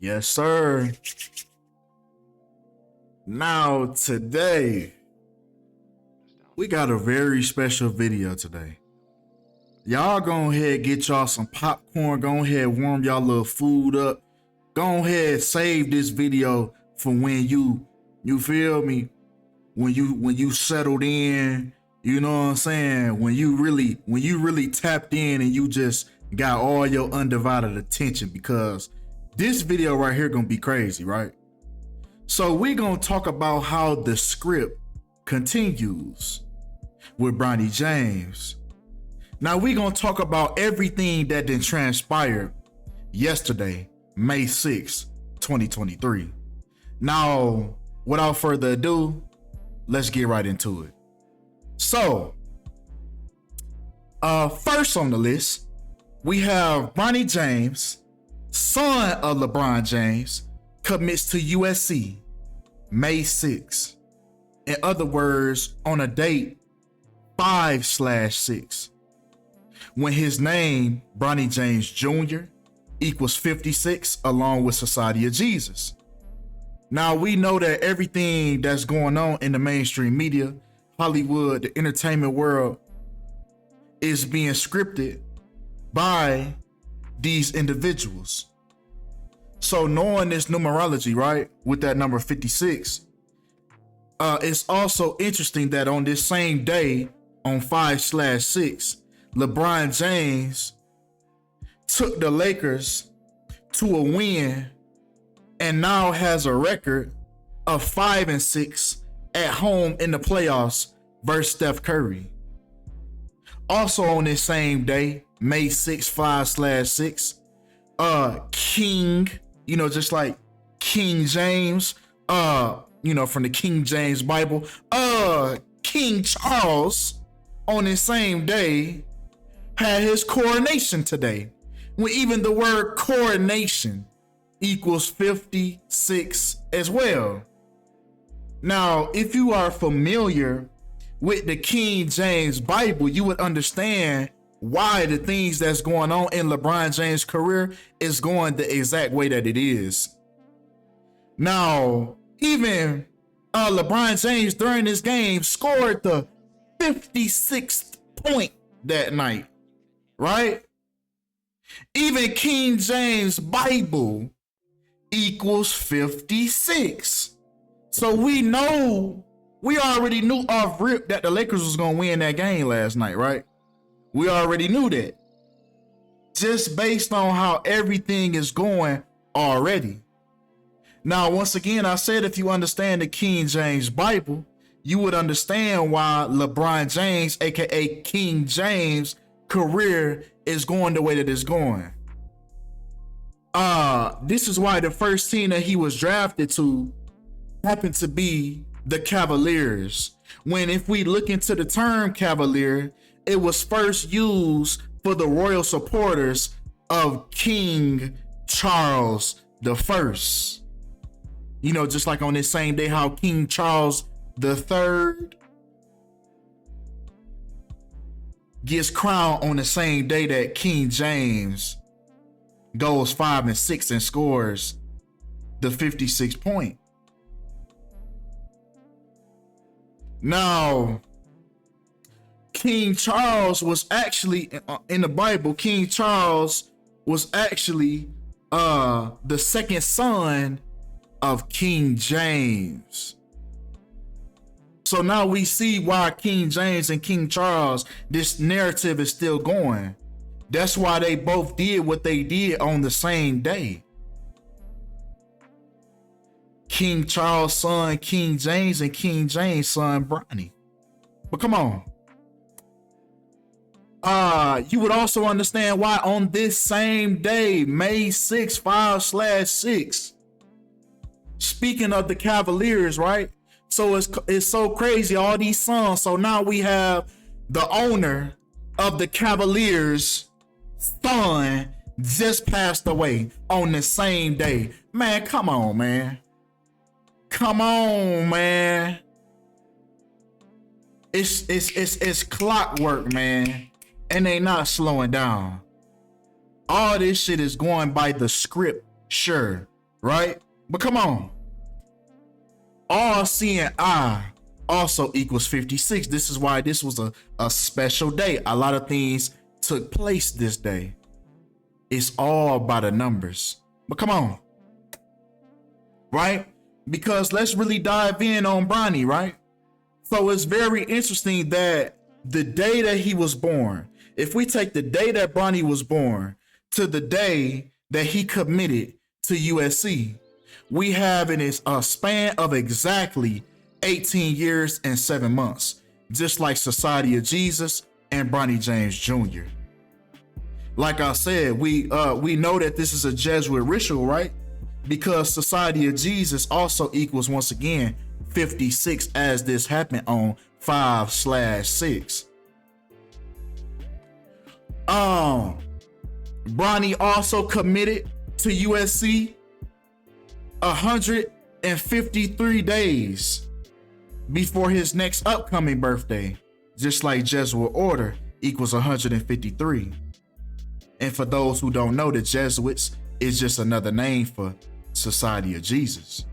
Yes, sir. Now, today, we got a very special video today. Y'all go ahead, get y'all some popcorn. Go ahead, warm y'all little food up. Go ahead, save this video for when you feel me? When you settled in, you know what I'm saying? When you really tapped in and you just got all your undivided attention, because this video right here gonna be crazy, right? So we gonna talk about how the script continues with Bronny James. Now we gonna talk about everything that did transpire yesterday, May 6th, 2023. Now, without further ado, let's get right into it. So, first on the list, we have Bronny James, son of LeBron James, commits to USC, May 6th. In other words, on a date 5/6, when his name, Bronny James Jr., equals 56 along with Society of Jesus. Now, we know that everything that's going on in the mainstream media, Hollywood, the entertainment world, is being scripted by these individuals. So knowing this numerology, right, with that number 56, it's also interesting that on this same day, on 5/6, LeBron James took the Lakers to a win and now has a record of 5-6 at home in the playoffs versus Steph Curry. Also on this same day, May 6th, 5/6, King, just like King James, from the King James Bible, King Charles on this same day had his coronation today. When even the word coronation equals 56 as well. Now, if you are familiar with the King James Bible, you would understand why the things that's going on in LeBron James' career is going the exact way that it is. Now, even LeBron James during this game scored the 56th point that night, right? Even King James Bible equals 56. So we already knew off rip that the Lakers was going to win that game last night, right? We already knew that. Just based on how everything is going already. Now, once again, I said if you understand the King James Bible, you would understand why LeBron James, aka King James, career is going the way that it's going. This is why the first team that he was drafted to happened to be the Cavaliers. When if we look into the term Cavalier, it was first used for the royal supporters of King Charles I. Just like on this same day how King Charles III gets crowned on the same day that King James goes 5-6 and scores the 56 point. Now, King Charles was actually in the Bible. King Charles was actually the second son of King James. So now we see why King James and King Charles, this narrative is still going. That's why they both did what they did on the same day. King Charles' son, King James, and King James' son, Bronny. But come on. You would also understand why on this same day, May 6, 5/6, speaking of the Cavaliers, right? So it's so crazy, all these sons. So now we have the owner of the Cavaliers' son just passed away on the same day. Man, come on, man. Come on, man. It's clockwork, man. And they not slowing down. All this shit is going by the script, sure. right? But come on. All seeing eye also equals 56. This is why this was a special day. A lot of things took place this day. It's all by the numbers. But come on. Right? Because let's really dive in on Bronny, right? So it's very interesting that the day that he was born, if we take the day that Bronny was born to the day that he committed to USC, we have in a span of exactly 18 years and 7 months, just like Society of Jesus and Bronny James Jr. Like I said, we know that this is a Jesuit ritual, right? Because Society of Jesus also equals, once again, 56, as this happened on 5/6. Bronny also committed to USC 153 days before his next upcoming birthday, just like Jesuit order equals 153. And for those who don't know, the Jesuits is just another name for Society of Jesus.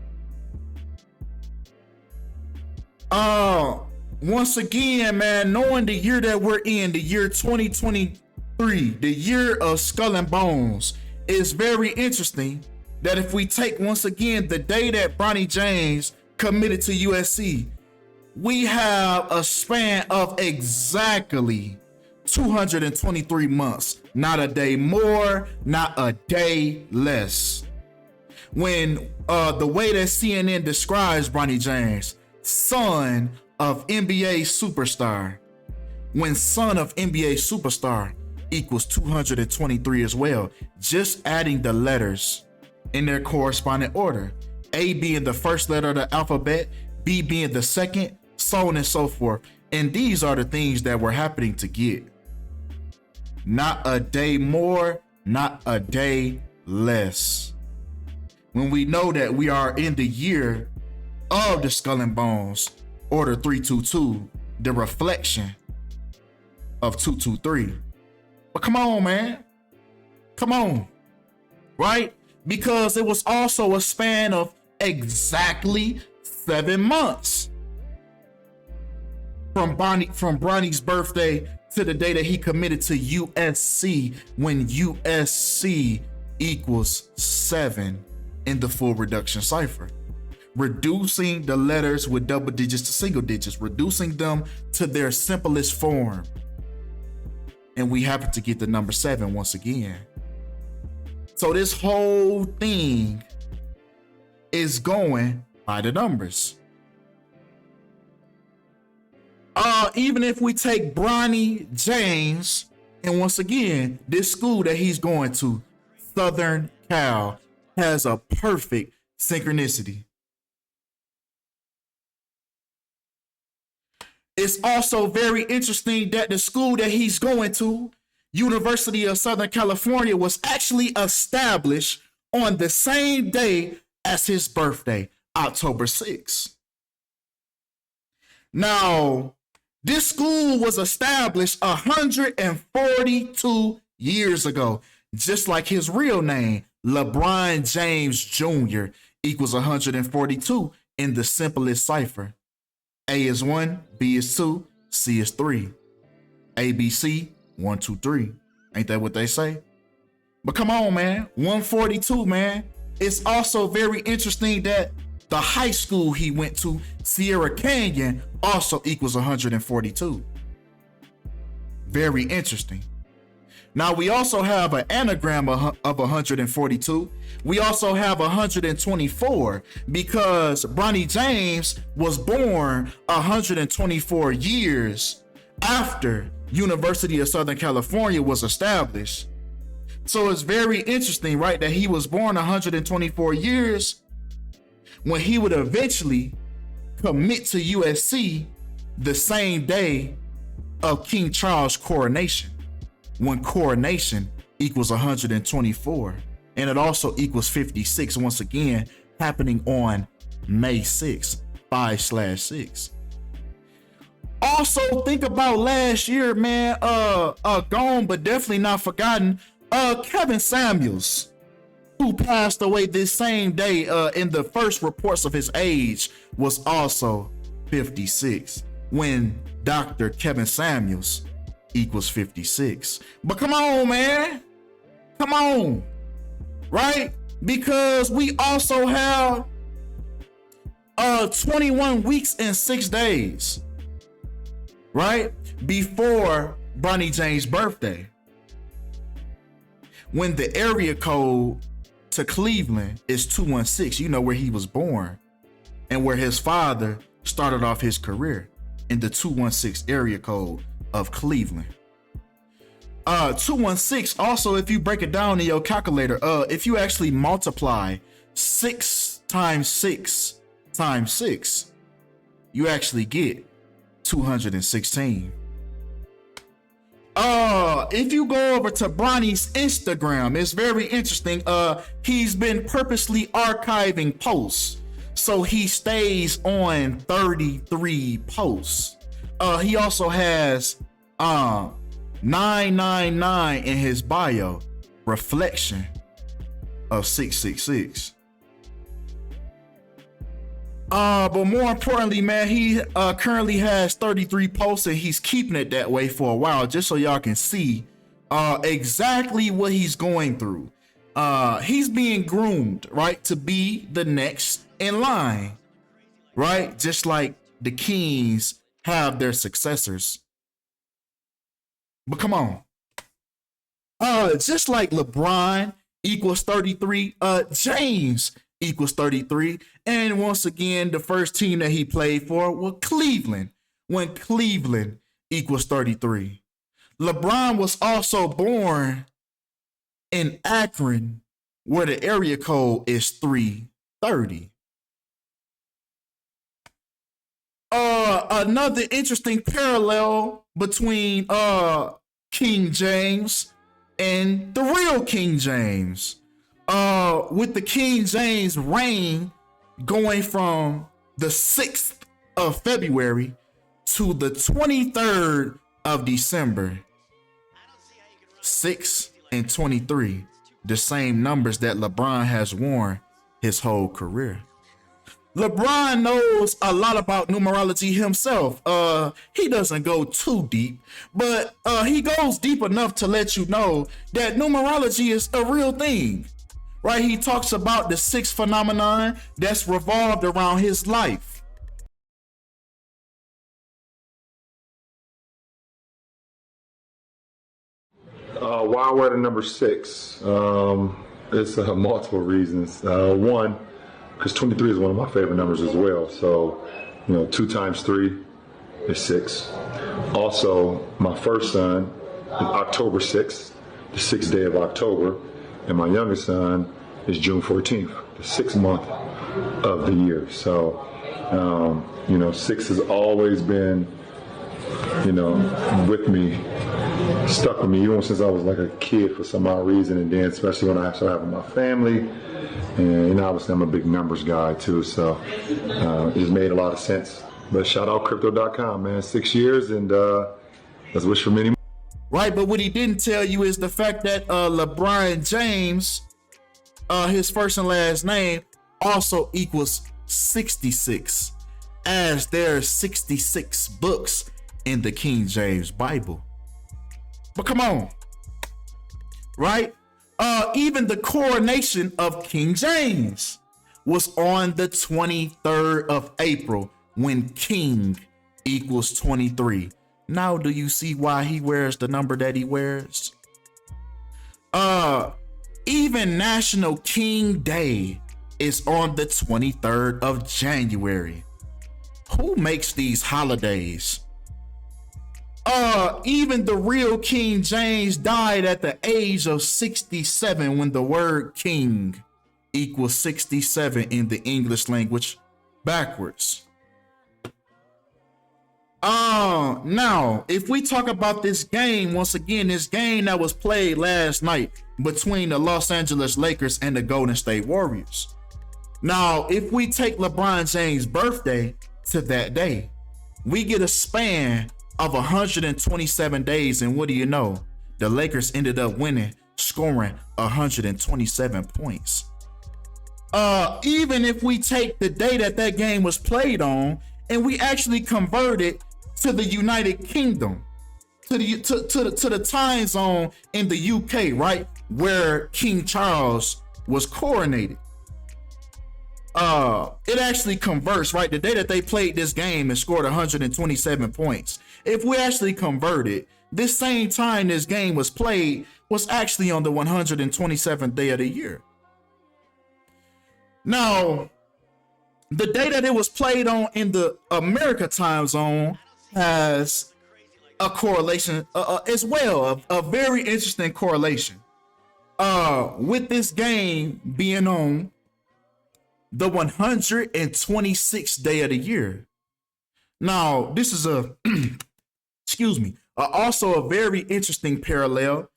Once again, man, knowing the year that we're in, the year 2023, the year of Skull and Bones, is very interesting that if we take, once again, the day that Bronny James committed to USC, we have a span of exactly 223 months. Not a day more, not a day less. When the way that CNN describes Bronny James, son of NBA superstar, when son of NBA superstar equals 223 as well, just adding the letters in their corresponding order, A being the first letter of the alphabet, B being the second, so on and so forth. And these are the things that were happening to get. Not a day more, not a day less. When we know that we are in the year of the Skull and Bones, order 322, the reflection of 223. But come on, man. Come on. Right? Because it was also a span of exactly 7 months from Bronny's birthday to the day that he committed to USC, when USC equals 7 in the full reduction cipher. Reducing the letters with double digits to single digits, reducing them to their simplest form. And we happen to get the number 7 once again. So this whole thing is going by the numbers. Even if we take Bronny James, and once again, this school that he's going to, Southern Cal, has a perfect synchronicity. It's also very interesting that the school that he's going to, University of Southern California, was actually established on the same day as his birthday, October 6th. Now, this school was established 142 years ago, just like his real name, LeBron James Jr. equals 142 in the simplest cipher. A is 1, B is 2, C is 3. A, B, C, 1, 2, 3. Ain't that what they say? But come on, man. 142, man. It's also very interesting that the high school he went to, Sierra Canyon, also equals 142. Very interesting. Now, we also have an anagram of 142. We also have 124 because Bronny James was born 124 years after University of Southern California was established. So it's very interesting, right, that he was born 124 years when he would eventually commit to USC the same day of King Charles' coronation, when coronation equals 124, and it also equals 56, once again happening on May 6th, 5/6. Also, think about last year, man, gone but definitely not forgotten, Kevin Samuels. who passed away this same day in the first reports of his age, was also 56, when Dr. Kevin Samuels equals 56. But come on, man. Come on. Right? Because we also have 21 weeks and 6 days, right, before Bronny James' birthday, when the area code to Cleveland is 216. You know, where he was born and where his father started off his career, in the 216 area code of Cleveland. 216, also, if you break it down in your calculator, if you actually multiply 6 times 6 times 6, you actually get 216. If you go over to Bronny's Instagram, it's very interesting. He's been purposely archiving posts, so he stays on 33 posts. He also has 999 in his bio, reflection of 666. But more importantly, man, he currently has 33 posts, and he's keeping it that way for a while, just so y'all can see exactly what he's going through. He's being groomed, right, to be the next in line, right? Just like the kings have their successors. But come on. Just like LeBron equals 33, James equals 33. And once again, the first team that he played for was Cleveland, when Cleveland equals 33. LeBron was also born in Akron, where the area code is 330. Another interesting parallel between King James and the real King James. With the King James reign going from the 6th of February to the 23rd of December. 6 and 23, the same numbers that LeBron has worn his whole career. LeBron knows a lot about numerology himself. He doesn't go too deep, but he goes deep enough to let you know that numerology is a real thing, right? He talks about the 6 phenomenon that's revolved around his life. Why I wear the number 6? It's multiple reasons. One, because 23 is one of my favorite numbers as well. So, 2 times 3 is 6. Also, my first son is October 6th, the 6th day of October, and my youngest son is June 14th, the 6th month of the year. So, 6 has always been, with me, stuck with me even since I was like a kid for some odd reason, and then especially when I started having my family. And obviously I'm a big numbers guy too, so it just made a lot of sense. But shout out crypto.com, man. 6 years, and let's wish for many more. Right, but what he didn't tell you is the fact that LeBron James, his first and last name, also equals 66, as there's 66 books in the King James Bible. But come on, right? Even the coronation of King James was on the 23rd of April, when King equals 23. Now, do you see why he wears the number that he wears? Even National King Day is on the 23rd of January. Who makes these holidays? Even the real King James died at the age of 67, when the word king equals 67 in the English language backwards. Now, if we talk about this game, once again, this game that was played last night between the Los Angeles Lakers and the Golden State Warriors. Now, if we take LeBron James' birthday to that day, we get a span of 127 days, and what do you know? The Lakers ended up winning scoring 127 points. Even if we take the day that game was played on and we actually convert it to the United Kingdom, to the time zone in the UK, right, where King Charles was coronated. It actually converts, right? The day that they played this game and scored 127 points. If we actually convert it, this same time this game was played was actually on the 127th day of the year. Now, the day that it was played on in the America time zone has a correlation as well, a very interesting correlation. With this game being on the 126th day of the year. Now, this is also a very interesting parallel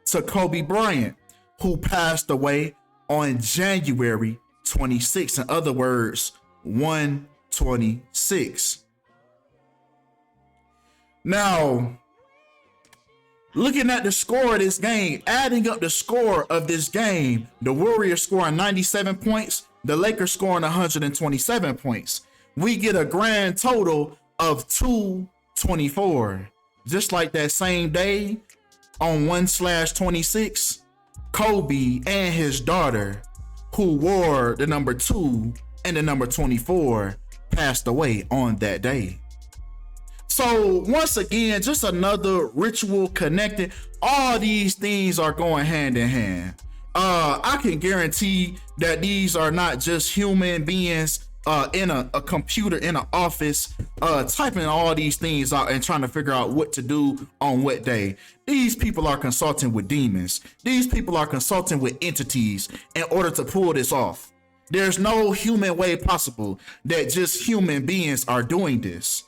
to Kobe Bryant, who passed away on January 26th. In other words, 126. Now, looking at the score of this game, adding up the score of this game, the Warriors scoring 97 points, the Lakers scoring 127 points. We get a grand total of 224. Just like that same day on 1/26, Kobe and his daughter, who wore the number 2 and the number 24, passed away on that day. So once again, just another ritual connected. All these things are going hand in hand. I can guarantee that these are not just human beings in a computer in an office typing all these things out and trying to figure out what to do on what day. These people are consulting with demons. These people are consulting with entities in order to pull this off. There's no human way possible that just human beings are doing this.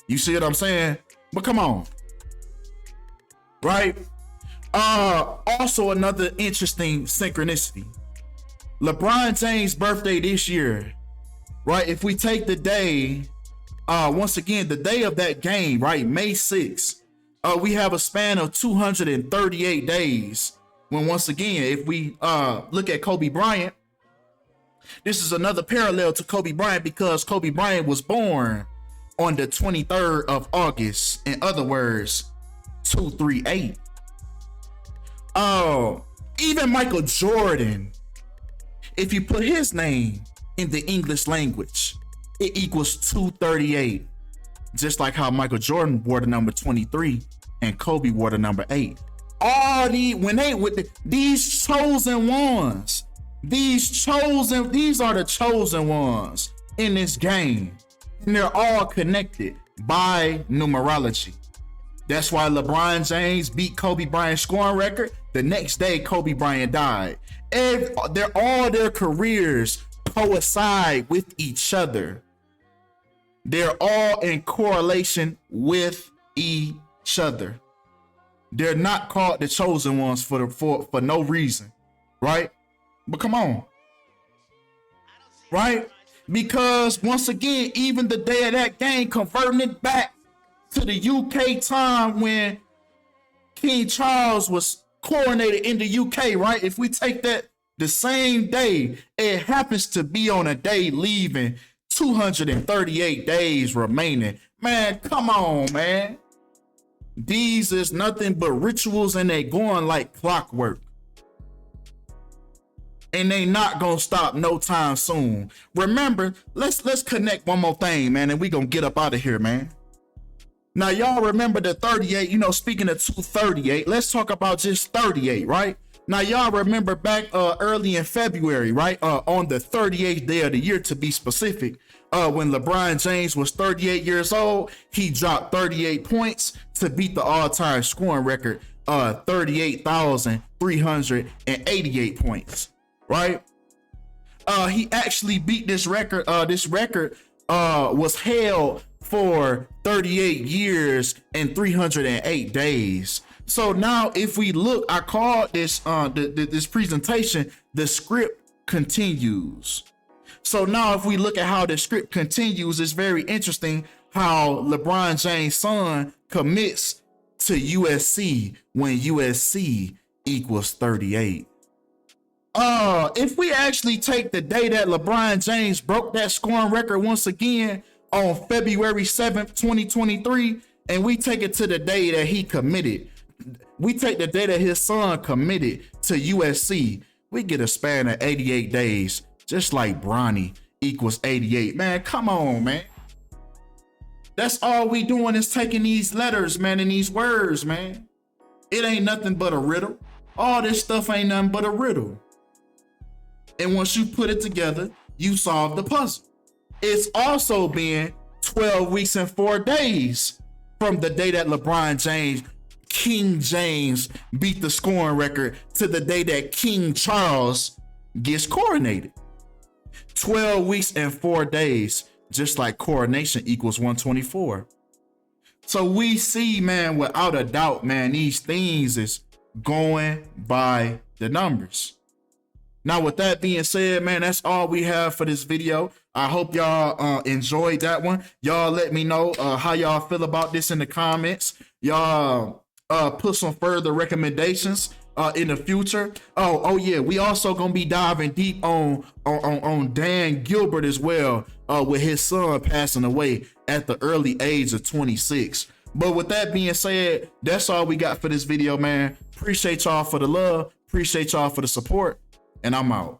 You see what I'm saying? But come on. Right? Also another interesting synchronicity. LeBron James' birthday this year, right? If we take the day, once again, the day of that game, right? May 6th, we have a span of 238 days. When once again, if we look at Kobe Bryant, this is another parallel to Kobe Bryant because Kobe Bryant was born on the 23rd of August. In other words, 238. Even Michael Jordan, if you put his name in the English language, it equals 238. Just like how Michael Jordan wore the number 23 and Kobe wore the number 8. These chosen ones, these are the chosen ones in this game. And they're all connected by numerology. That's why LeBron James beat Kobe Bryant's scoring record. The next day, Kobe Bryant died. All their careers coincide with each other. They're all in correlation with each other. They're not called the chosen ones for no reason, right? But come on, right? Because once again, even the day of that game, converting it back to the UK time when King Charles was coronated in the UK, right? If we take that the same day, it happens to be on a day leaving 238 days remaining. Man, come on, man. These is nothing but rituals and they going like clockwork. And they not gonna stop no time soon. Remember, let's connect one more thing, man, and we gonna get up out of here, man. Now, y'all remember the 38, speaking of 238, let's talk about just 38, right? Now, y'all remember back early in February, right? On the 38th day of the year, to be specific, when LeBron James was 38 years old, he dropped 38 points to beat the all-time scoring record, 38,388 points, right? He actually beat this record. This record was held for 38 years and 308 days. So now if we look, I called this this presentation, the script continues. So now if we look at how the script continues, it's very interesting how LeBron James' son commits to USC when USC equals 38. If we actually take the day that LeBron James broke that scoring record once again on February 7th, 2023, and we take it to the day that he committed, we take the day that his son committed to USC, we get a span of 88 days, just like Bronny equals 88. Man, come on, man. That's all we doing is taking these letters, man, and these words, man. It ain't nothing but a riddle. All this stuff ain't nothing but a riddle. And once you put it together, you solve the puzzle. It's also been 12 weeks and 4 days from the day that LeBron James, King James, beat the scoring record to the day that King Charles gets coronated. 12 weeks and 4 days, just like coronation equals 124. So we see, man, without a doubt, man, these things is going by the numbers. Now, with that being said, man, that's all we have for this video. I hope y'all enjoyed that one. Y'all let me know how y'all feel about this in the comments. Y'all put some further recommendations in the future. Oh yeah, we also gonna be diving deep on Dan Gilbert as well, with his son passing away at the early age of 26. But with that being said, that's all we got for this video, man. Appreciate y'all for the love. Appreciate y'all for the support. And I'm out.